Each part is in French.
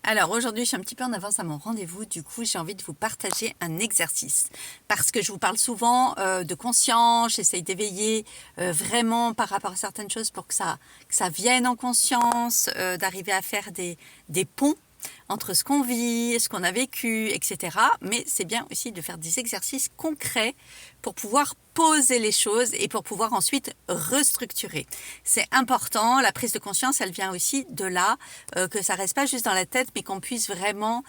Alors aujourd'hui, je suis un petit peu en avance à mon rendez-vous. Du coup, j'ai envie de vous partager un exercice. Parce que je vous parle souvent de conscience, j'essaye d'éveiller vraiment par rapport à certaines choses pour que ça vienne en conscience, d'arriver à faire des ponts entre ce qu'on vit, ce qu'on a vécu, etc. Mais c'est bien aussi de faire des exercices concrets pour pouvoir poser les choses et pour pouvoir ensuite restructurer. C'est important, la prise de conscience, elle vient aussi de là, que ça reste pas juste dans la tête, mais qu'on puisse vraiment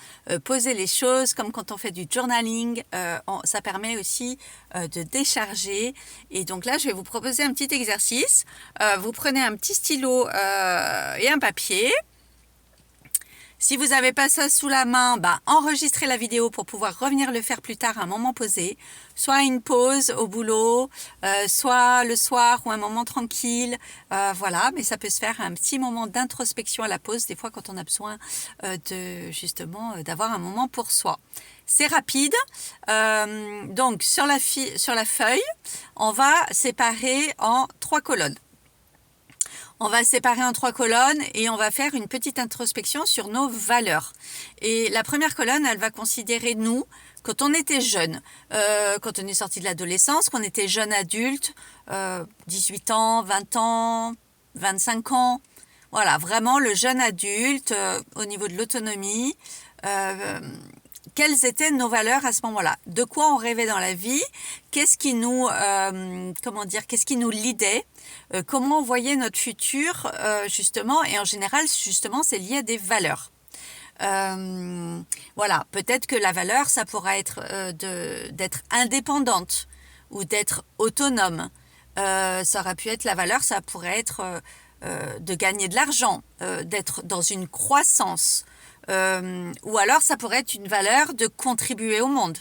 poser les choses, comme quand on fait du journaling, ça permet aussi de décharger. Et donc là, je vais vous proposer un petit exercice. Vous prenez un petit stylo et un papier. Si vous n'avez pas ça sous la main, enregistrez la vidéo pour pouvoir revenir le faire plus tard à un moment posé, soit une pause au boulot, soit le soir ou un moment tranquille, voilà, mais ça peut se faire un petit moment d'introspection à la pause, des fois quand on a besoin d'avoir un moment pour soi. C'est rapide, donc sur la feuille, on va séparer en 3 colonnes. On va séparer en 3 colonnes et on va faire une petite introspection sur nos valeurs. Et la première colonne, elle va considérer nous, quand on était jeune, quand on est sorti de l'adolescence, qu'on était jeune adulte, 18 ans, 20 ans, 25 ans. Voilà, vraiment le jeune adulte au niveau de l'autonomie. Quelles étaient nos valeurs à ce moment-là? De quoi on rêvait dans la vie? Qu'est-ce qui nous, qu'est-ce qui nous lidait? Comment on voyait notre futur, justement? Et en général, justement, c'est lié à des valeurs. Voilà, peut-être que la valeur, ça pourrait être d'être indépendante ou d'être autonome. Ça aurait pu être la valeur, ça pourrait être de gagner de l'argent, d'être dans une croissance. Ou alors ça pourrait être une valeur de contribuer au monde,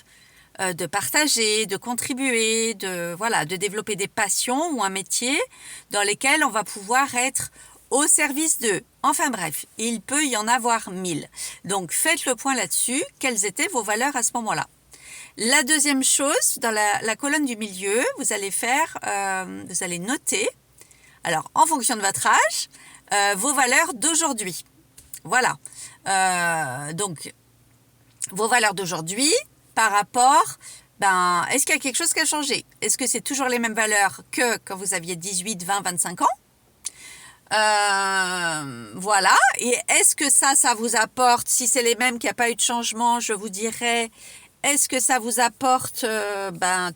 de partager, de contribuer, de développer des passions ou un métier dans lesquels on va pouvoir être au service d'eux. Enfin bref, il peut y en avoir 1000. Donc faites le point là-dessus, quelles étaient vos valeurs à ce moment-là. La deuxième chose, dans la colonne du milieu, vous allez noter, alors en fonction de votre âge, vos valeurs d'aujourd'hui. Voilà. Donc, vos valeurs d'aujourd'hui par rapport, est-ce qu'il y a quelque chose qui a changé? Est-ce que c'est toujours les mêmes valeurs que quand vous aviez 18, 20, 25 ans? Voilà. Et est-ce que ça vous apporte, si c'est les mêmes, qu'il n'y a pas eu de changement, je vous dirais, est-ce que ça vous apporte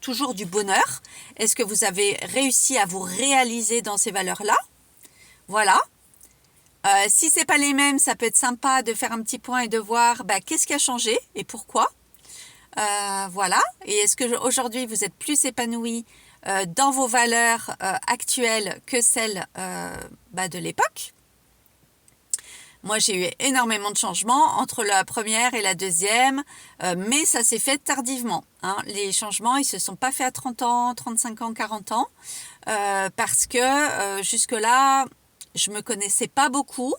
toujours du bonheur? Est-ce que vous avez réussi à vous réaliser dans ces valeurs-là? Voilà. Si c'est pas les mêmes, ça peut être sympa de faire un petit point et de voir qu'est-ce qui a changé et pourquoi. Voilà. Et est-ce que aujourd'hui vous êtes plus épanoui dans vos valeurs actuelles que celles de l'époque? Moi, j'ai eu énormément de changements entre la première et la deuxième, mais ça s'est fait tardivement. Hein. Les changements, ils se sont pas faits à 30 ans, 35 ans, 40 ans, parce que jusque-là, je me connaissais pas beaucoup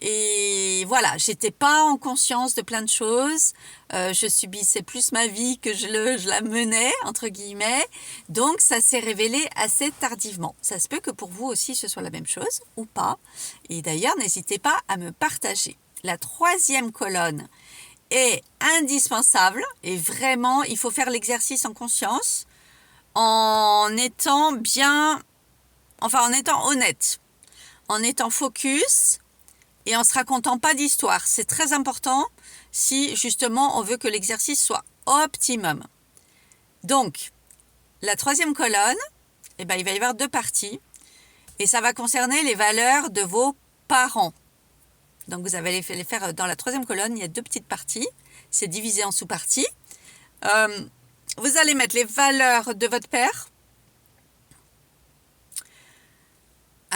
et voilà, j'étais pas en conscience de plein de choses. Je subissais plus ma vie que je la menais entre guillemets. Donc ça s'est révélé assez tardivement. Ça se peut que pour vous aussi ce soit la même chose ou pas. Et d'ailleurs, n'hésitez pas à me partager. La troisième colonne est indispensable et vraiment, il faut faire l'exercice en conscience en étant honnête. En étant focus et en se racontant pas d'histoire. C'est très important si justement on veut que l'exercice soit optimum. Donc, la troisième colonne, il va y avoir 2 parties et ça va concerner les valeurs de vos parents. Donc vous allez les faire dans la troisième colonne, il y a 2 petites parties, c'est divisé en sous-parties. Vous allez mettre les valeurs de votre père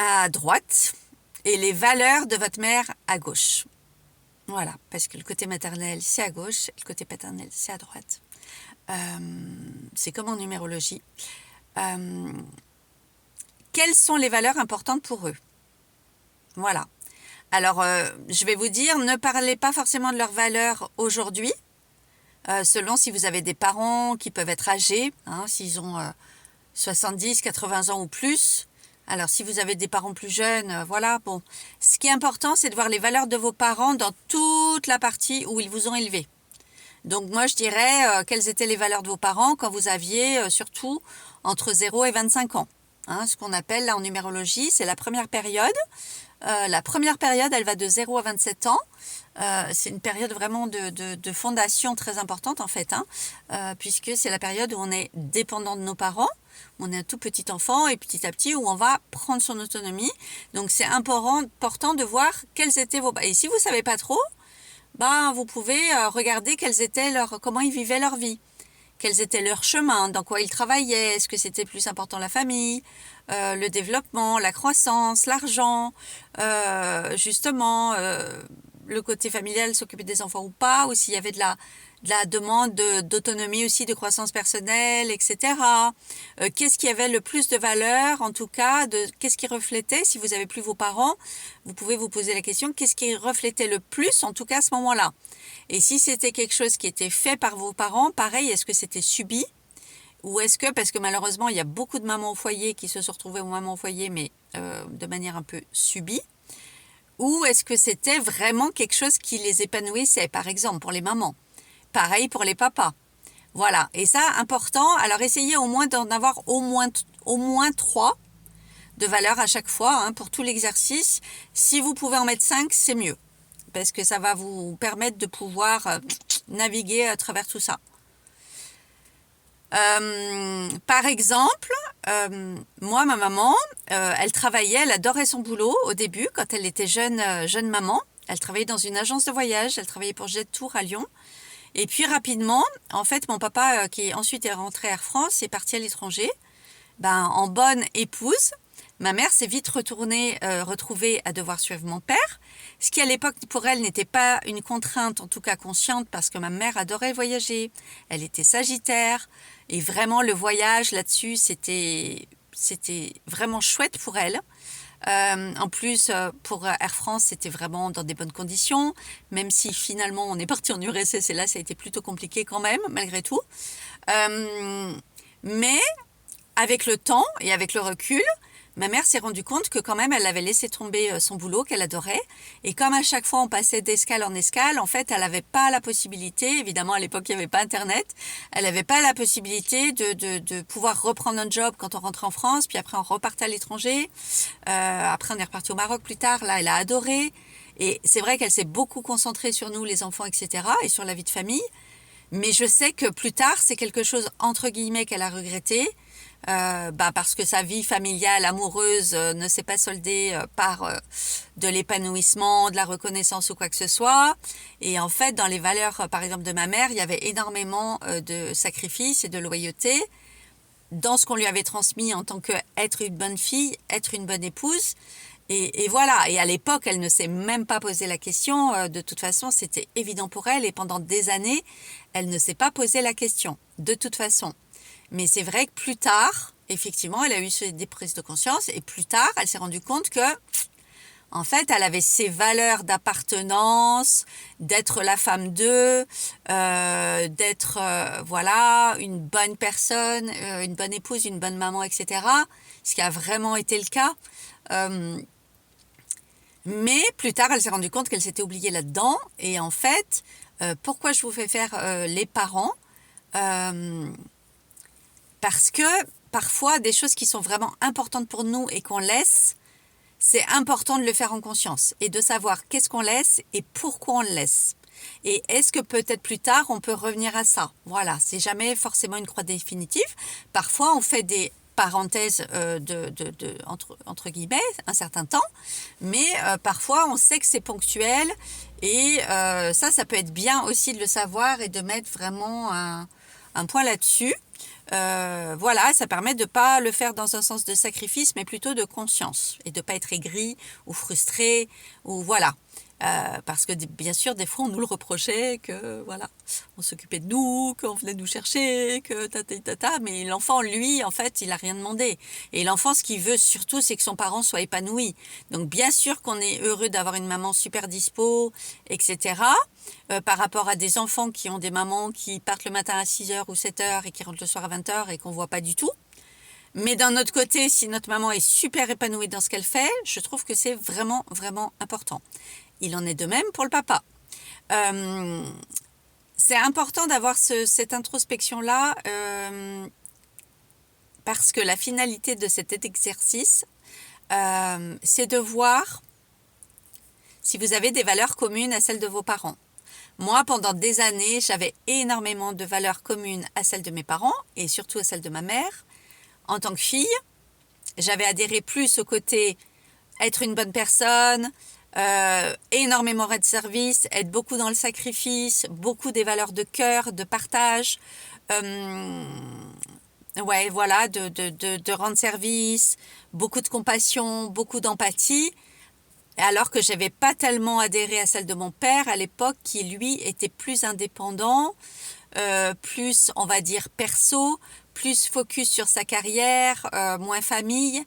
à droite et les valeurs de votre mère à gauche. Voilà, parce que le côté maternel, c'est à gauche, et le côté paternel, c'est à droite. C'est comme en numérologie. Quelles sont les valeurs importantes pour eux? Voilà. Alors, je vais vous dire, ne parlez pas forcément de leurs valeurs aujourd'hui, selon si vous avez des parents qui peuvent être âgés, s'ils ont 70, 80 ans ou plus. Alors, si vous avez des parents plus jeunes, voilà, bon. Ce qui est important, c'est de voir les valeurs de vos parents dans toute la partie où ils vous ont élevé. Donc, moi, je dirais quelles étaient les valeurs de vos parents quand vous aviez surtout entre 0 et 25 ans. Hein, ce qu'on appelle là en numérologie, c'est la première période. La première période, elle va de 0 à 27 ans. C'est une période vraiment de fondation très importante en fait, hein, puisque c'est la période où on est dépendant de nos parents, où on est un tout petit enfant et petit à petit où on va prendre son autonomie. Donc c'est important de voir quels étaient vos... Et si vous ne savez pas trop, ben, vous pouvez regarder comment ils vivaient leur vie. Quels étaient leurs chemins, dans quoi ils travaillaient, est-ce que c'était plus important la famille, le développement, la croissance, l'argent, justement, le côté familial, s'occuper des enfants ou pas, ou s'il y avait de la demande d'autonomie aussi, de croissance personnelle, etc. Qu'est-ce qui avait le plus de valeur, en tout cas, qu'est-ce qui reflétait, si vous n'avez plus vos parents, vous pouvez vous poser la question, qu'est-ce qui reflétait le plus, en tout cas à ce moment-là. Et si c'était quelque chose qui était fait par vos parents, pareil, est-ce que c'était subi? Ou est-ce que, parce que malheureusement, il y a beaucoup de mamans au foyer qui se sont retrouvées aux mamans au foyer, mais de manière un peu subie, ou est-ce que c'était vraiment quelque chose qui les épanouissait, par exemple, pour les mamans? Pareil pour les papas. Voilà, et ça, important. Alors, essayez au moins d'en avoir au moins 3 de valeurs à chaque fois, hein, pour tout l'exercice. Si vous pouvez en mettre 5, c'est mieux, parce que ça va vous permettre de pouvoir naviguer à travers tout ça. Par exemple, moi, ma maman, elle travaillait, elle adorait son boulot au début, quand elle était jeune maman. Elle travaillait dans une agence de voyage, elle travaillait pour Jet Tour à Lyon. Et puis rapidement, en fait, mon papa, qui ensuite est rentré à Air France, est parti à l'étranger. Ben, en bonne épouse, ma mère s'est vite retrouvée à devoir suivre mon père, ce qui à l'époque pour elle n'était pas une contrainte, en tout cas consciente, parce que ma mère adorait voyager. Elle était sagittaire, et vraiment le voyage là-dessus, c'était vraiment chouette pour elle. En plus, pour Air France, c'était vraiment dans des bonnes conditions, même si finalement on est parti en URSS et là ça a été plutôt compliqué quand même, malgré tout. Mais avec le temps et avec le recul, ma mère s'est rendue compte que quand même elle avait laissé tomber son boulot qu'elle adorait, et comme à chaque fois on passait d'escale en escale, en fait elle n'avait pas la possibilité, évidemment à l'époque il n'y avait pas internet, elle n'avait pas la possibilité de pouvoir reprendre un job quand on rentrait en France, puis après on repartait à l'étranger, après on est reparti au Maroc plus tard, là elle a adoré, et c'est vrai qu'elle s'est beaucoup concentrée sur nous les enfants, etc., et sur la vie de famille. Mais je sais que plus tard, c'est quelque chose, entre guillemets, qu'elle a regretté, parce que sa vie familiale, amoureuse, ne s'est pas soldée par de l'épanouissement, de la reconnaissance ou quoi que ce soit. Et en fait, dans les valeurs, par exemple, de ma mère, il y avait énormément de sacrifices et de loyauté dans ce qu'on lui avait transmis en tant qu'être une bonne fille, être une bonne épouse. Et voilà, et à l'époque, elle ne s'est même pas posé la question. De toute façon, c'était évident pour elle. Et pendant des années, elle ne s'est pas posé la question, de toute façon. Mais c'est vrai que plus tard, effectivement, elle a eu des prises de conscience. Et plus tard, elle s'est rendue compte que, en fait, elle avait ses valeurs d'appartenance, d'être la femme d'eux, d'être, voilà, une bonne personne, une bonne épouse, une bonne maman, etc. Ce qui a vraiment été le cas. Mais plus tard, elle s'est rendue compte qu'elle s'était oubliée là-dedans. Et en fait, pourquoi je vous fais faire les parents Parce que parfois, des choses qui sont vraiment importantes pour nous et qu'on laisse, c'est important de le faire en conscience et de savoir qu'est-ce qu'on laisse et pourquoi on le laisse. Et est-ce que peut-être plus tard, on peut revenir à ça? Voilà, c'est jamais forcément une croix définitive. Parfois, on fait des parenthèses entre guillemets, un certain temps, mais parfois, on sait que c'est ponctuel et ça peut être bien aussi de le savoir et de mettre vraiment un point là-dessus. Voilà, ça permet de ne pas le faire dans un sens de sacrifice, mais plutôt de conscience et de ne pas être aigri ou frustré ou voilà. Parce que bien sûr, des fois, on nous le reprochait que voilà, on s'occupait de nous, qu'on venait nous chercher, que tata. Mais l'enfant, lui, en fait, il a rien demandé. Et l'enfant, ce qu'il veut surtout, c'est que son parent soit épanoui. Donc, bien sûr qu'on est heureux d'avoir une maman super dispo, etc. Par rapport à des enfants qui ont des mamans qui partent le matin à 6h ou 7h et qui rentrent le soir à 20h et qu'on voit pas du tout. Mais d'un autre côté, si notre maman est super épanouie dans ce qu'elle fait, je trouve que c'est vraiment, vraiment important. Il en est de même pour le papa. C'est important d'avoir cette introspection-là parce que la finalité de cet exercice, c'est de voir si vous avez des valeurs communes à celles de vos parents. Moi, pendant des années, j'avais énormément de valeurs communes à celles de mes parents et surtout à celles de ma mère. En tant que fille, j'avais adhéré plus au côté être une bonne personne, énormément de service, être beaucoup dans le sacrifice, beaucoup des valeurs de cœur, de partage, ouais, voilà, de rendre service, beaucoup de compassion, beaucoup d'empathie. Alors que j'avais pas tellement adhéré à celle de mon père à l'époque, qui lui était plus indépendant, plus on va dire perso, plus focus sur sa carrière, moins famille.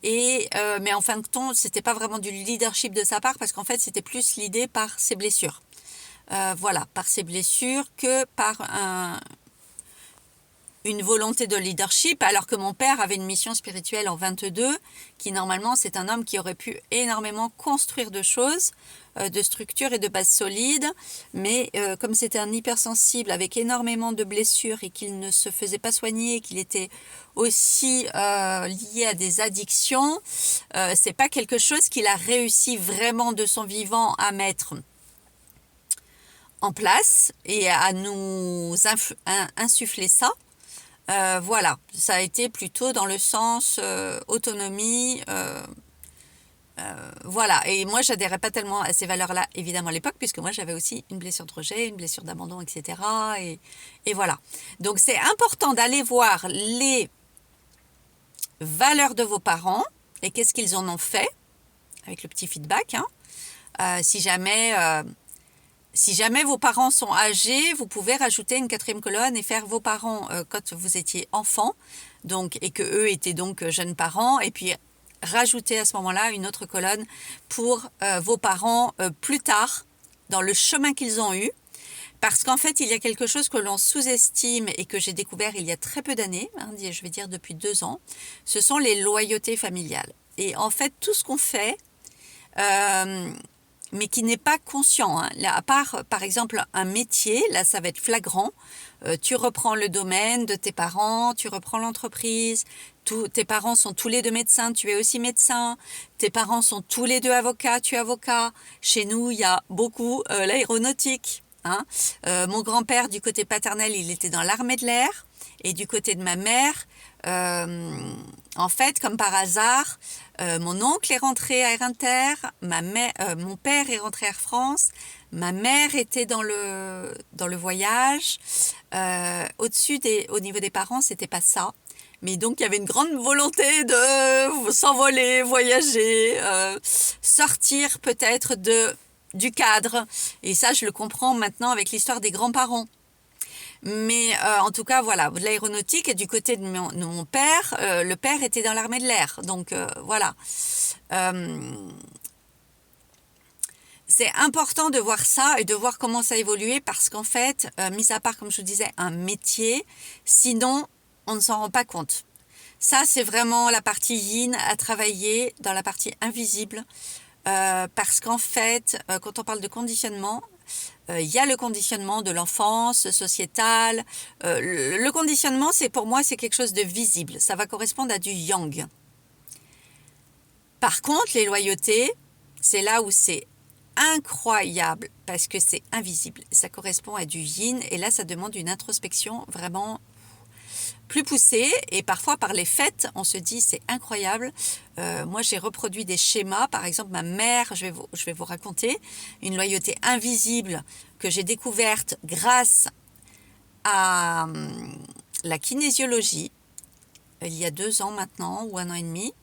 Mais en fin de compte, c'était pas vraiment du leadership de sa part parce qu'en fait, c'était plus l'idée par ses blessures. Voilà, par ses blessures que par une volonté de leadership, alors que mon père avait une mission spirituelle en 22, qui normalement c'est un homme qui aurait pu énormément construire de choses, de structures et de bases solides, mais comme c'était un hypersensible avec énormément de blessures et qu'il ne se faisait pas soigner, qu'il était aussi lié à des addictions, c'est pas quelque chose qu'il a réussi vraiment de son vivant à mettre en place et à nous insuffler ça. Voilà, ça a été plutôt dans le sens autonomie, voilà. Et moi, j'adhérais pas tellement à ces valeurs-là, évidemment, à l'époque, puisque moi, j'avais aussi une blessure de rejet, une blessure d'abandon, etc. Et voilà. Donc, c'est important d'aller voir les valeurs de vos parents et qu'est-ce qu'ils en ont fait, avec le petit feedback. Si jamais vos parents sont âgés, vous pouvez rajouter une 4e colonne et faire vos parents quand vous étiez enfant, donc, et que eux étaient donc jeunes parents, et puis rajouter à ce moment-là une autre colonne pour vos parents plus tard, dans le chemin qu'ils ont eu. Parce qu'en fait, il y a quelque chose que l'on sous-estime et que j'ai découvert il y a très peu d'années, je vais dire depuis 2 ans, ce sont les loyautés familiales. Et en fait, tout ce qu'on fait... mais qui n'est pas conscient. Là, à part, par exemple, un métier, là, ça va être flagrant. Tu reprends le domaine de tes parents, tu reprends l'entreprise, tes parents sont tous les deux médecins, tu es aussi médecin, tes parents sont tous les deux avocats, tu es avocat. Chez nous, il y a beaucoup l'aéronautique. Mon grand-père, du côté paternel, il était dans l'armée de l'air. Et du côté de ma mère, en fait, comme par hasard, mon oncle est rentré à Air Inter, mon père est rentré à Air France, ma mère était dans le voyage. Au niveau des parents, c'était pas ça. Mais donc, il y avait une grande volonté de s'envoler, voyager, sortir peut-être du cadre. Et ça, je le comprends maintenant avec l'histoire des grands-parents. Mais en tout cas, voilà, de l'aéronautique et du côté de mon père, le père était dans l'armée de l'air. Donc voilà. C'est important de voir ça et de voir comment ça a évolué parce qu'en fait, mis à part, comme je vous disais, un métier, sinon, on ne s'en rend pas compte. Ça, c'est vraiment la partie yin à travailler dans la partie invisible. Parce qu'en fait, quand on parle de conditionnement, il y a le conditionnement de l'enfance, sociétal. Le conditionnement, pour moi, c'est quelque chose de visible. Ça va correspondre à du yang. Par contre, les loyautés, c'est là où c'est incroyable parce que c'est invisible. Ça correspond à du yin et là, ça demande une introspection vraiment plus poussée. Et parfois, par les fêtes, on se dit c'est incroyable. Moi, j'ai reproduit des schémas. Par exemple, ma mère, je vais vous raconter une loyauté invisible que j'ai découverte grâce à la kinésiologie il y a 2 ans maintenant ou 1 an et demi.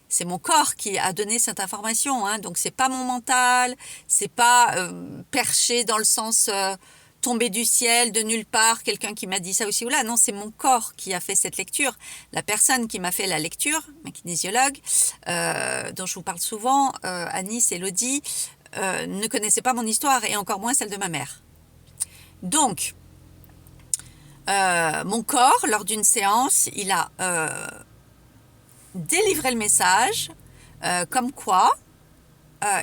C'est mon corps qui a donné cette information, donc c'est pas mon mental, c'est pas perché dans le sens tombé du ciel, de nulle part, quelqu'un qui m'a dit ça aussi ou là. Non, c'est mon corps qui a fait cette lecture. La personne qui m'a fait la lecture, ma kinésiologue, dont je vous parle souvent, Anis, Elodie, ne connaissait pas mon histoire et encore moins celle de ma mère. Donc, mon corps, lors d'une séance, il a délivrer le message comme quoi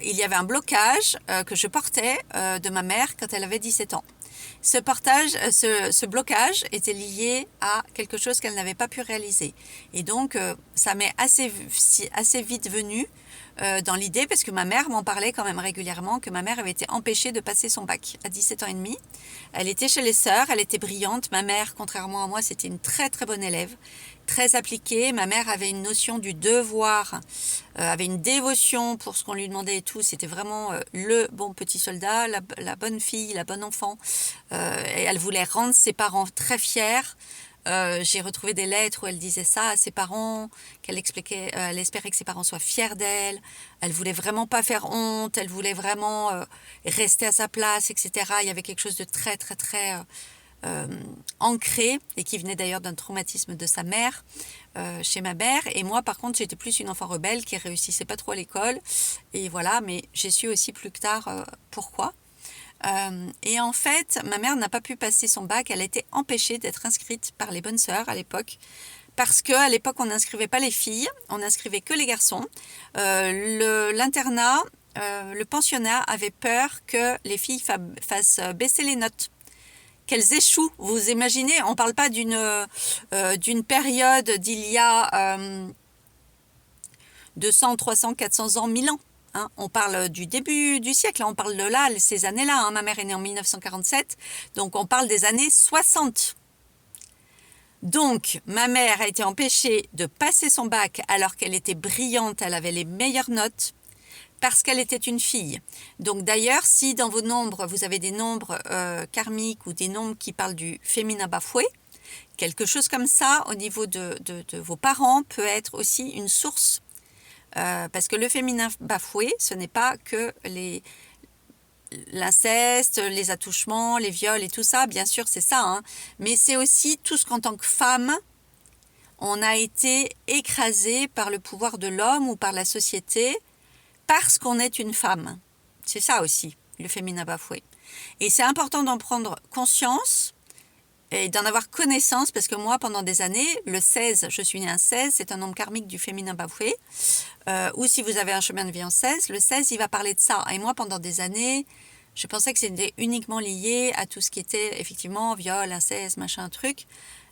il y avait un blocage que je portais de ma mère quand elle avait 17 ans. Ce blocage était lié à quelque chose qu'elle n'avait pas pu réaliser. Et donc, ça m'est assez vite venu dans l'idée, parce que ma mère m'en parlait quand même régulièrement, que ma mère avait été empêchée de passer son bac à 17 ans et demi. Elle était chez les sœurs, elle était brillante. Ma mère, contrairement à moi, c'était une très très bonne élève, très appliquée. Ma mère avait une notion du devoir, avait une dévotion pour ce qu'on lui demandait et tout. C'était vraiment le bon petit soldat, la bonne fille, la bonne enfant. Et elle voulait rendre ses parents très fiers. J'ai retrouvé des lettres où elle disait ça à ses parents, qu'elle expliquait, elle espérait que ses parents soient fiers d'elle. Elle voulait vraiment pas faire honte, elle voulait vraiment rester à sa place, etc. Il y avait quelque chose de très, très, très ancré, et qui venait d'ailleurs d'un traumatisme de sa mère chez ma mère. Et moi, par contre, j'étais plus une enfant rebelle qui réussissait pas trop à l'école. Et voilà, mais j'ai su aussi plus tard pourquoi. Et en fait, ma mère n'a pas pu passer son bac. Elle a été empêchée d'être inscrite par les bonnes sœurs à l'époque. Parce qu'à l'époque, on n'inscrivait pas les filles, on n'inscrivait que les garçons. L'internat, le pensionnat avait peur que les filles fassent baisser les notes, qu'elles échouent. Vous imaginez, on ne parle pas d'une période d'il y a 200, 300, 400 ans, 1000 ans. Hein, on parle du début du siècle, on parle de là, ces années-là. Hein. Ma mère est née en 1947, donc on parle des années 60. Donc, ma mère a été empêchée de passer son bac alors qu'elle était brillante, elle avait les meilleures notes, parce qu'elle était une fille. Donc d'ailleurs, si dans vos nombres, vous avez des nombres karmiques ou des nombres qui parlent du féminin bafoué, quelque chose comme ça au niveau de vos parents peut être aussi une source. Parce que le féminin bafoué, ce n'est pas que l'inceste, les attouchements, les viols et tout ça, bien sûr c'est ça, hein, mais c'est aussi tout ce qu'en tant que femme, on a été écrasé par le pouvoir de l'homme ou par la société parce qu'on est une femme. C'est ça aussi, le féminin bafoué. Et c'est important d'en prendre conscience et d'en avoir connaissance, parce que moi, pendant des années, le 16, je suis née un 16, c'est un nombre karmique du féminin bafoué, ou si vous avez un chemin de vie en 16, le 16, il va parler de ça. Et moi, pendant des années, je pensais que c'était uniquement lié à tout ce qui était, effectivement, viol, inceste, machin, truc.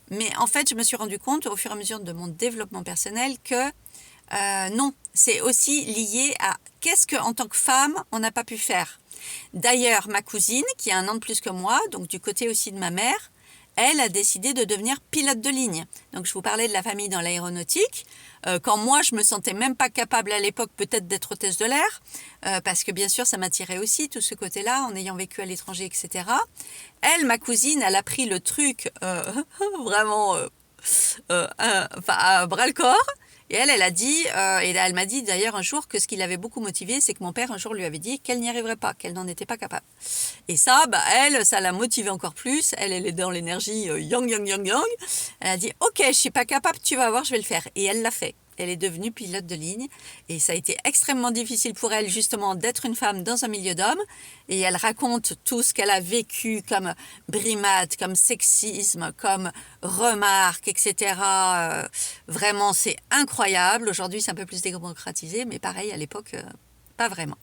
Mais en fait, je me suis rendu compte, au fur et à mesure de mon développement personnel, que non, c'est aussi lié à qu'est-ce qu'en tant que femme, on n'a pas pu faire. D'ailleurs, ma cousine, qui a un an de plus que moi, donc du côté aussi de ma mère, elle a décidé de devenir pilote de ligne. Donc je vous parlais de la famille dans l'aéronautique. Quand moi, je me sentais même pas capable à l'époque peut-être d'être hôtesse de l'air, parce que bien sûr, ça m'attirait aussi, tout ce côté-là, en ayant vécu à l'étranger, etc. Elle, ma cousine, elle a pris le truc vraiment à bras-le-corps. Et elle a dit, et elle m'a dit d'ailleurs un jour que ce qui l'avait beaucoup motivée, c'est que mon père un jour lui avait dit qu'elle n'y arriverait pas, qu'elle n'en était pas capable. Et ça, elle, ça l'a motivée encore plus. Elle est dans l'énergie yang, yang, yang, yang. Elle a dit, ok, je suis pas capable, tu vas voir, je vais le faire. Et elle l'a fait. Elle est devenue pilote de ligne et ça a été extrêmement difficile pour elle justement d'être une femme dans un milieu d'hommes, et elle raconte tout ce qu'elle a vécu comme brimade, comme sexisme, comme remarques, etc. Vraiment, c'est incroyable. Aujourd'hui, c'est un peu plus démocratisé, mais pareil, à l'époque, pas vraiment.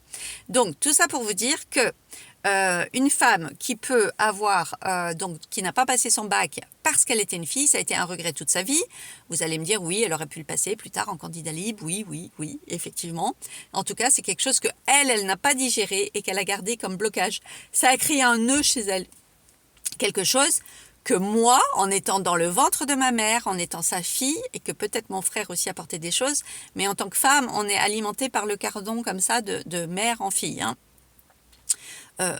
Donc, tout ça pour vous dire que une femme qui peut avoir, donc qui n'a pas passé son bac parce qu'elle était une fille, ça a été un regret toute sa vie. Vous allez me dire, oui, elle aurait pu le passer plus tard en candidat libre. Oui, effectivement. En tout cas, c'est quelque chose que elle n'a pas digéré et qu'elle a gardé comme blocage. Ça a créé un nœud chez elle. Quelque chose que moi, en étant dans le ventre de ma mère, en étant sa fille, et que peut-être mon frère aussi apportait des choses, mais en tant que femme, on est alimenté par le cordon comme ça de mère en fille, hein.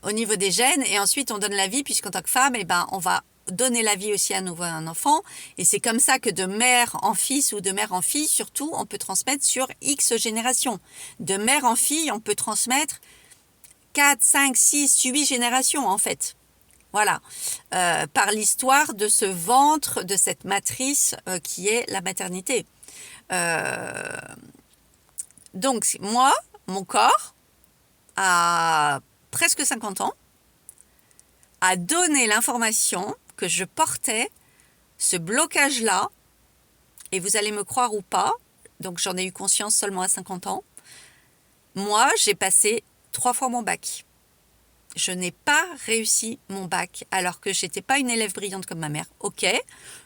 Au niveau des gènes, et ensuite on donne la vie, puisqu'en tant que femme, on va donner la vie aussi à nouveau à un enfant, et c'est comme ça que de mère en fils ou de mère en fille, surtout, on peut transmettre sur X générations. De mère en fille, on peut transmettre 4, 5, 6, 8 générations en fait. Voilà, par l'histoire de ce ventre, de cette matrice qui est la maternité. Donc moi, mon corps a presque 50 ans, a donné l'information que je portais ce blocage-là, et vous allez me croire ou pas, donc j'en ai eu conscience seulement à 50 ans. Moi, j'ai passé 3 fois mon bac. Je n'ai pas réussi mon bac alors que j'étais pas une élève brillante comme ma mère. Ok,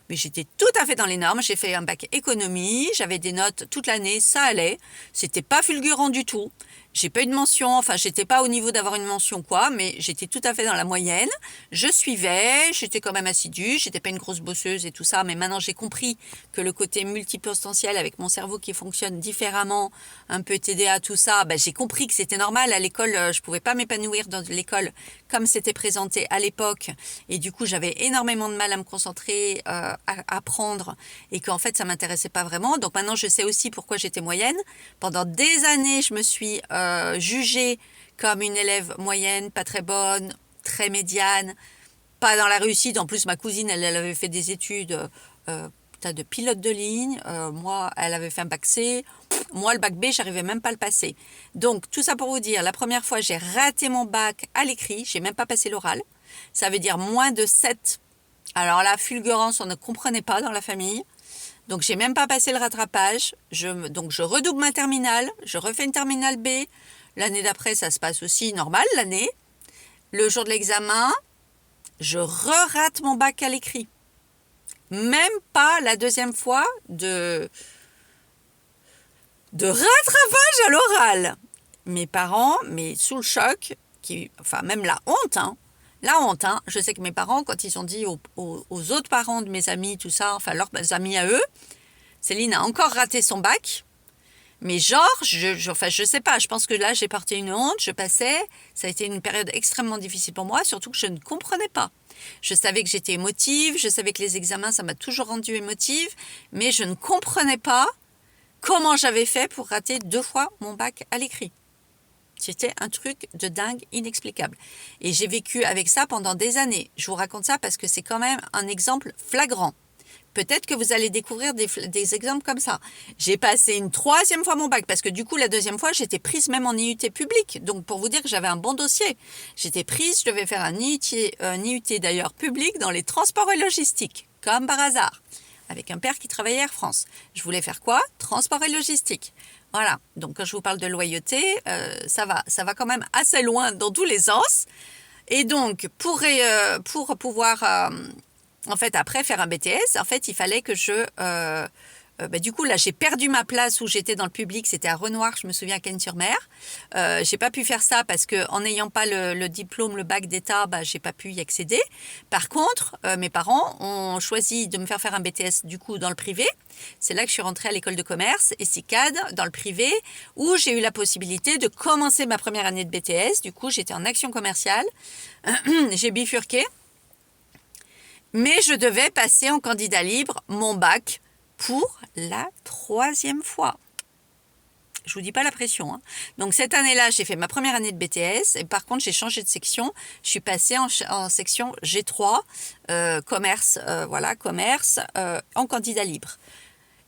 mais j'étais tout à fait dans les normes. J'ai fait un bac économie, j'avais des notes toute l'année, ça allait. C'était pas fulgurant du tout. J'ai pas eu de mention, enfin j'étais pas au niveau d'avoir une mention quoi, mais j'étais tout à fait dans la moyenne. Je suivais, j'étais quand même assidue, j'étais pas une grosse bosseuse et tout ça, mais maintenant j'ai compris que le côté multipotentiel avec mon cerveau qui fonctionne différemment, un peu TDA, tout ça, ben, j'ai compris que c'était normal. À l'école, je pouvais pas m'épanouir dans l'école comme c'était présenté à l'époque, et du coup j'avais énormément de mal à me concentrer, à apprendre, et qu'en fait ça m'intéressait pas vraiment. Donc maintenant je sais aussi pourquoi j'étais moyenne. Pendant des années je me suis jugée comme une élève moyenne, pas très bonne, très médiane, pas dans la réussite. En plus ma cousine elle avait fait des études de pilote de ligne, moi elle avait fait un bac C, moi le bac B j'arrivais même pas à le passer. Donc tout ça pour vous dire, la première fois j'ai raté mon bac à l'écrit, j'ai même pas passé l'oral, ça veut dire moins de 7. Alors la fulgurance on ne comprenait pas dans la famille, donc j'ai même pas passé le rattrapage. Donc je redouble ma terminale, je refais une terminale B, l'année d'après ça se passe aussi normal l'année, le jour de l'examen je re-rate mon bac à l'écrit. Même pas la deuxième fois de rattrapage à l'oral. Mes parents, mais sous le choc, enfin même la honte, je sais que mes parents, quand ils ont dit aux autres parents de mes amis, tout ça, enfin leurs amis à eux, Céline a encore raté son bac, mais genre, je sais pas, je pense que là j'ai porté une honte, je passais, ça a été une période extrêmement difficile pour moi, surtout que je ne comprenais pas. Je savais que j'étais émotive, je savais que les examens, ça m'a toujours rendue émotive, mais je ne comprenais pas comment j'avais fait pour rater 2 fois mon bac à l'écrit. C'était un truc de dingue, inexplicable. Et j'ai vécu avec ça pendant des années. Je vous raconte ça parce que c'est quand même un exemple flagrant. Peut-être que vous allez découvrir des exemples comme ça. J'ai passé une 3e fois mon bac parce que du coup, la 2e fois, j'étais prise même en IUT public. Donc, pour vous dire que j'avais un bon dossier. J'étais prise, je devais faire un IUT d'ailleurs public dans les transports et logistique, comme par hasard, avec un père qui travaillait Air France. Je voulais faire quoi? Transport et logistique. Voilà. Donc, quand je vous parle de loyauté, ça va quand même assez loin dans tous les sens. Et donc, pour pouvoir... en fait, après faire un BTS, en fait, il fallait que du coup, là, j'ai perdu ma place où j'étais dans le public. C'était à Renoir, je me souviens, à Cannes-sur-Mer. J'ai pas pu faire ça parce que en n'ayant pas le diplôme, le bac d'État, j'ai pas pu y accéder. Par contre, mes parents ont choisi de me faire un BTS, du coup, dans le privé. C'est là que je suis rentrée à l'école de commerce, ESICAD, dans le privé, où j'ai eu la possibilité de commencer ma première année de BTS. Du coup, j'étais en action commerciale. J'ai bifurqué. Mais je devais passer en candidat libre mon bac pour la 3e fois. Je vous dis pas la pression, hein. Donc cette année-là, j'ai fait ma première année de BTS. Et par contre, j'ai changé de section. Je suis passée en section G3, commerce, en candidat libre.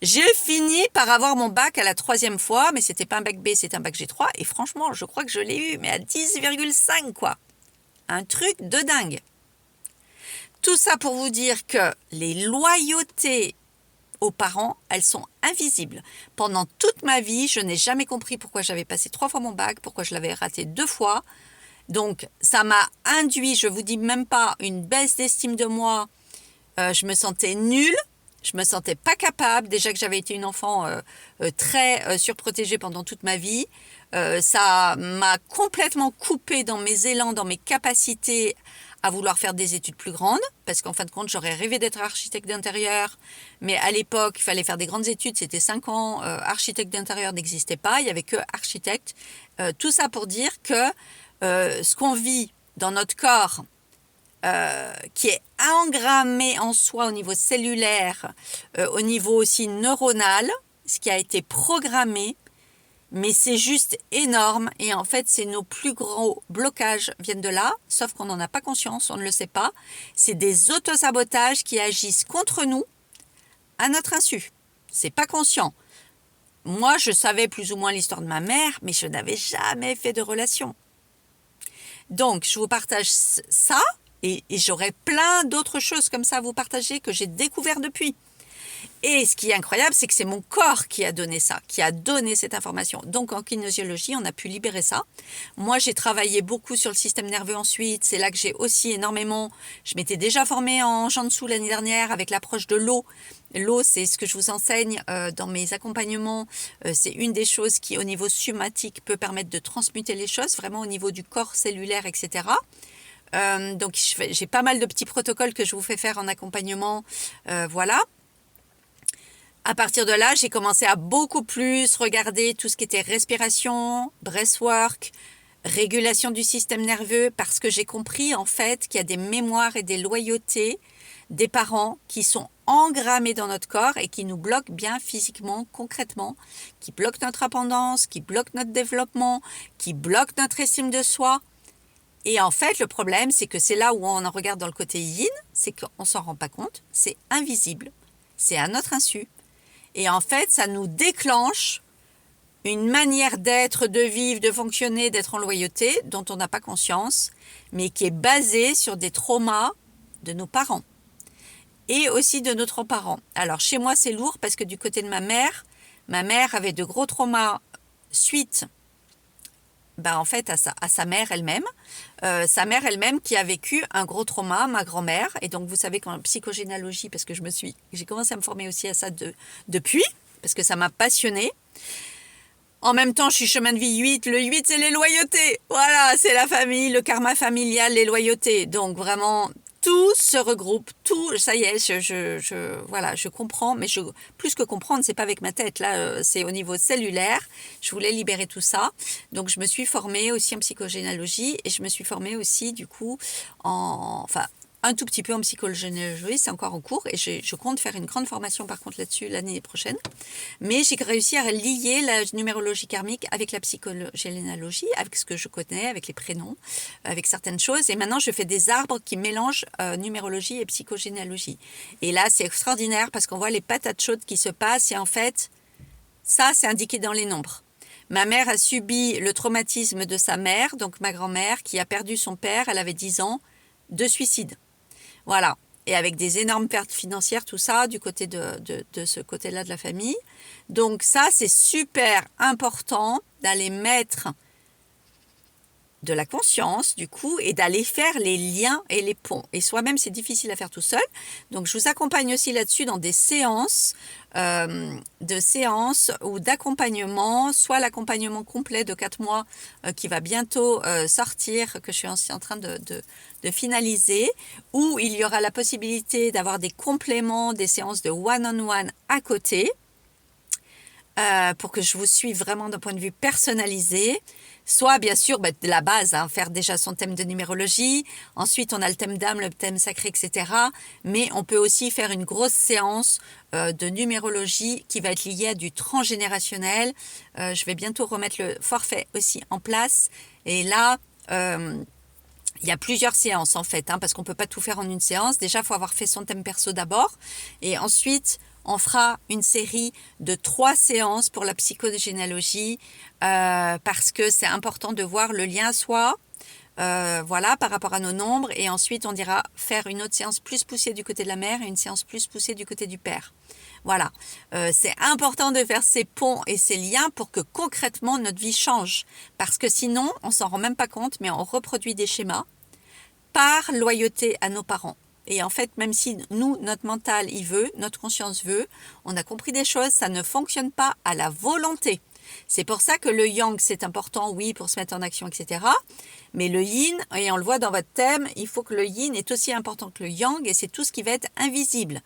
J'ai fini par avoir mon bac à la 3e fois, mais c'était pas un bac B, c'était un bac G3. Et franchement, je crois que je l'ai eu, mais à 10,5 quoi. Un truc de dingue. Tout ça pour vous dire que les loyautés aux parents, elles sont invisibles. Pendant toute ma vie, je n'ai jamais compris pourquoi j'avais passé 3 fois mon bac, pourquoi je l'avais raté 2 fois. Donc, ça m'a induit, je vous dis même pas, une baisse d'estime de moi. Je me sentais nulle, je me sentais pas capable. Déjà que j'avais été une enfant très surprotégée pendant toute ma vie. Ça m'a complètement coupée dans mes élans, dans mes capacités à vouloir faire des études plus grandes, parce qu'en fin de compte, j'aurais rêvé d'être architecte d'intérieur, mais à l'époque, il fallait faire des grandes études, c'était 5 ans, architecte d'intérieur n'existait pas, il n'y avait que architecte. Tout ça pour dire que ce qu'on vit dans notre corps, qui est engrammé en soi au niveau cellulaire, au niveau aussi neuronal, ce qui a été programmé, mais c'est juste énorme et en fait, c'est nos plus gros blocages viennent de là, sauf qu'on n'en a pas conscience, on ne le sait pas. C'est des autosabotages qui agissent contre nous à notre insu. C'est pas conscient. Moi, je savais plus ou moins l'histoire de ma mère, mais je n'avais jamais fait de relation. Donc, je vous partage ça et j'aurais plein d'autres choses comme ça à vous partager que j'ai découvert depuis. Et ce qui est incroyable, c'est que c'est mon corps qui a donné ça, qui a donné cette information. Donc en kinésiologie, on a pu libérer ça. Moi, j'ai travaillé beaucoup sur le système nerveux ensuite. C'est là que j'ai aussi énormément... Je m'étais déjà formée en Jiangsu l'année dernière avec l'approche de l'eau. L'eau, c'est ce que je vous enseigne dans mes accompagnements. C'est une des choses qui, au niveau somatique, peut permettre de transmuter les choses, vraiment au niveau du corps cellulaire, etc. Donc j'ai pas mal de petits protocoles que je vous fais faire en accompagnement. Voilà. À partir de là, j'ai commencé à beaucoup plus regarder tout ce qui était respiration, breathwork, régulation du système nerveux, parce que j'ai compris en fait qu'il y a des mémoires et des loyautés des parents qui sont engrammés dans notre corps et qui nous bloquent bien physiquement, concrètement, qui bloquent notre abondance, qui bloquent notre développement, qui bloquent notre estime de soi. Et en fait, le problème, c'est que c'est là où on en regarde dans le côté yin, c'est qu'on ne s'en rend pas compte, c'est invisible, c'est à notre insu. Et en fait, ça nous déclenche une manière d'être, de vivre, de fonctionner, d'être en loyauté, dont on n'a pas conscience, mais qui est basée sur des traumas de nos parents et aussi de notre parents. Alors, chez moi, c'est lourd parce que du côté de ma mère avait de gros traumas suite en fait, à sa mère elle-même. Sa mère elle-même qui a vécu un gros trauma, ma grand-mère. Et donc, vous savez qu'en psychogénéalogie, parce que j'ai commencé à me former aussi à ça depuis, parce que ça m'a passionnée. En même temps, je suis chemin de vie 8. Le 8, c'est les loyautés. Voilà, c'est la famille, le karma familial, les loyautés. Donc, vraiment, tout se regroupe, tout, ça y est, je comprends, mais plus que comprendre, c'est pas avec ma tête, là, c'est au niveau cellulaire, je voulais libérer tout ça, donc je me suis formée aussi en psychogénéalogie, et je me suis formée aussi, du coup, un tout petit peu en psychogénéalogie, c'est encore en cours, et je compte faire une grande formation, par contre, là-dessus, l'année prochaine, mais j'ai réussi à lier la numérologie karmique avec la psychogénéalogie, avec ce que je connais, avec les prénoms, avec certaines choses, et maintenant, je fais des arbres qui mélangent numérologie et psychogénéalogie. Et là, c'est extraordinaire, parce qu'on voit les patates chaudes qui se passent, et en fait, ça, c'est indiqué dans les nombres. Ma mère a subi le traumatisme de sa mère, donc ma grand-mère, qui a perdu son père, elle avait 10 ans, de suicide. Voilà, et avec des énormes pertes financières, tout ça, du côté de ce côté-là de la famille. Donc ça, c'est super important d'aller mettre de la conscience, du coup, et d'aller faire les liens et les ponts. Et soi-même, c'est difficile à faire tout seul. Donc, je vous accompagne aussi là-dessus dans des séances ou d'accompagnement, soit l'accompagnement complet de 4 mois qui va bientôt sortir, que je suis en train de finaliser, où il y aura la possibilité d'avoir des compléments, des séances de one-on-one à côté, pour que je vous suive vraiment d'un point de vue personnalisé. Soit, bien sûr, de la base, faire déjà son thème de numérologie. Ensuite, on a le thème d'âme, le thème sacré, etc. Mais on peut aussi faire une grosse séance de numérologie qui va être liée à du transgénérationnel. Je vais bientôt remettre le forfait aussi en place. Et là, il y a plusieurs séances en fait, parce qu'on ne peut pas tout faire en une séance. Déjà, il faut avoir fait son thème perso d'abord. Et ensuite, on fera une série de 3 séances pour la psychogénéalogie parce que c'est important de voir le lien soi, par rapport à nos nombres. Et ensuite, on ira faire une autre séance plus poussée du côté de la mère et une séance plus poussée du côté du père. Voilà, c'est important de faire ces ponts et ces liens pour que concrètement notre vie change. Parce que sinon, on s'en rend même pas compte, mais on reproduit des schémas par loyauté à nos parents. Et en fait, même si nous, notre mental, il veut, notre conscience veut, on a compris des choses, ça ne fonctionne pas à la volonté. C'est pour ça que le yang, c'est important, oui, pour se mettre en action, etc. Mais le yin, et on le voit dans votre thème, il faut que le yin est aussi important que le yang, et c'est tout ce qui va être invisible,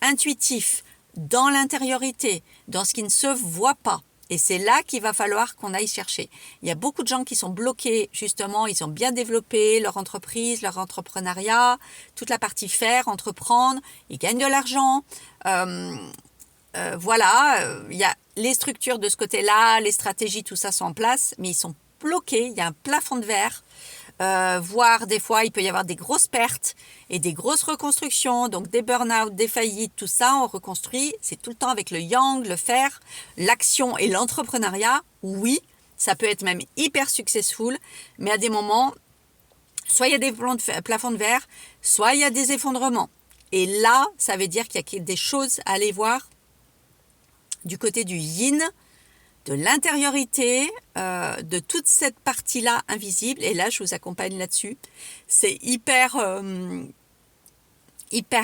intuitif, dans l'intériorité, dans ce qui ne se voit pas. Et c'est là qu'il va falloir qu'on aille chercher. Il y a beaucoup de gens qui sont bloqués, justement, ils ont bien développé leur entreprise, leur entrepreneuriat, toute la partie faire, entreprendre, ils gagnent de l'argent. Il y a les structures de ce côté-là, les stratégies, tout ça sont en place, mais ils sont bloqués, il y a un plafond de verre. Voire des fois il peut y avoir des grosses pertes et des grosses reconstructions, donc des burn-out, des faillites, tout ça on reconstruit, c'est tout le temps avec le yang, le faire, l'action et l'entrepreneuriat. Oui, ça peut être même hyper successful, mais à des moments, soit il y a des plafonds de verre, soit il y a des effondrements. Et là, ça veut dire qu'il y a des choses à aller voir du côté du yin, de l'intériorité, de toute cette partie-là invisible. Et là, je vous accompagne là-dessus. C'est hyper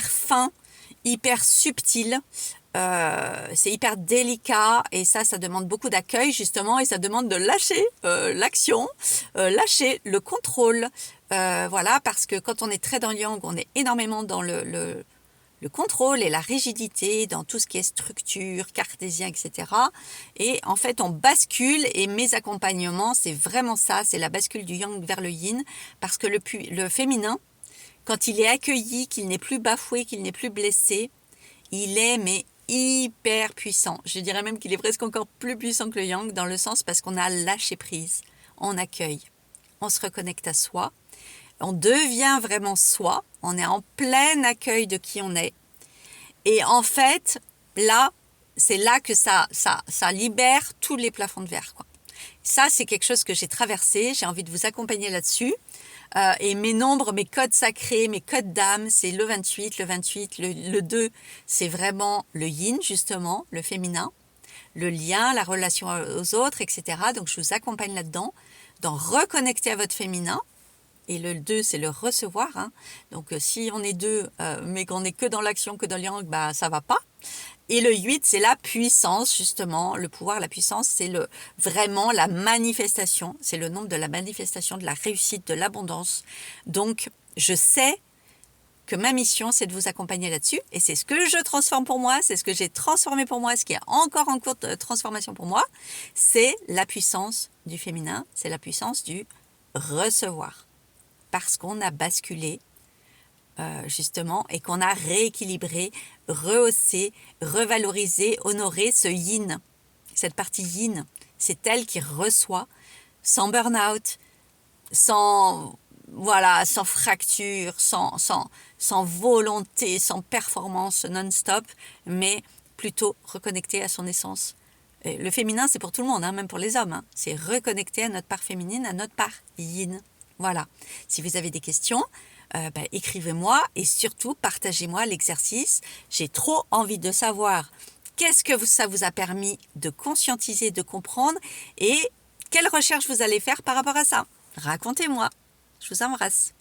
fin, hyper subtil. C'est hyper délicat et ça demande beaucoup d'accueil justement et ça demande de lâcher l'action, lâcher le contrôle. Voilà, parce que quand on est très dans le yang, on est énormément dans le contrôle et la rigidité, dans tout ce qui est structure, cartésien, etc. Et en fait, on bascule et mes accompagnements, c'est vraiment ça, c'est la bascule du yang vers le yin parce que le féminin, quand il est accueilli, qu'il n'est plus bafoué, qu'il n'est plus blessé, il est mais hyper puissant. Je dirais même qu'il est presque encore plus puissant que le yang dans le sens parce qu'on a lâché prise, on accueille, on se reconnecte à soi, on devient vraiment soi, on est en plein accueil de qui on est. Et en fait, là, c'est là que ça libère tous les plafonds de verre, quoi. Ça, c'est quelque chose que j'ai traversé, j'ai envie de vous accompagner là-dessus. Et mes nombres, mes codes sacrés, mes codes d'âme, c'est le 28, le 2, c'est vraiment le yin, justement, le féminin, le lien, la relation aux autres, etc. Donc, je vous accompagne là-dedans, dans reconnecter à votre féminin. Et le 2, c'est le recevoir. Hein. Donc, si on est 2, mais qu'on n'est que dans l'action, que dans le yang, bah, ça ne va pas. Et le 8, c'est la puissance, justement. Le pouvoir, la puissance, c'est vraiment la manifestation. C'est le nombre de la manifestation, de la réussite, de l'abondance. Donc, je sais que ma mission, c'est de vous accompagner là-dessus. Et c'est ce que je transforme pour moi, c'est ce que j'ai transformé pour moi, ce qui est encore en cours de transformation pour moi. C'est la puissance du féminin, c'est la puissance du recevoir. Parce qu'on a basculé, justement, et qu'on a rééquilibré, rehaussé, revalorisé, honoré ce yin, cette partie yin. C'est elle qui reçoit sans burn-out, sans fracture, sans volonté, sans performance non-stop, mais plutôt reconnectée à son essence. Et le féminin, c'est pour tout le monde, hein, même pour les hommes. Hein. C'est reconnecter à notre part féminine, à notre part yin. Voilà. Si vous avez des questions, écrivez-moi et surtout partagez-moi l'exercice. J'ai trop envie de savoir qu'est-ce que ça vous a permis de conscientiser, de comprendre et quelle recherche vous allez faire par rapport à ça. Racontez-moi. Je vous embrasse.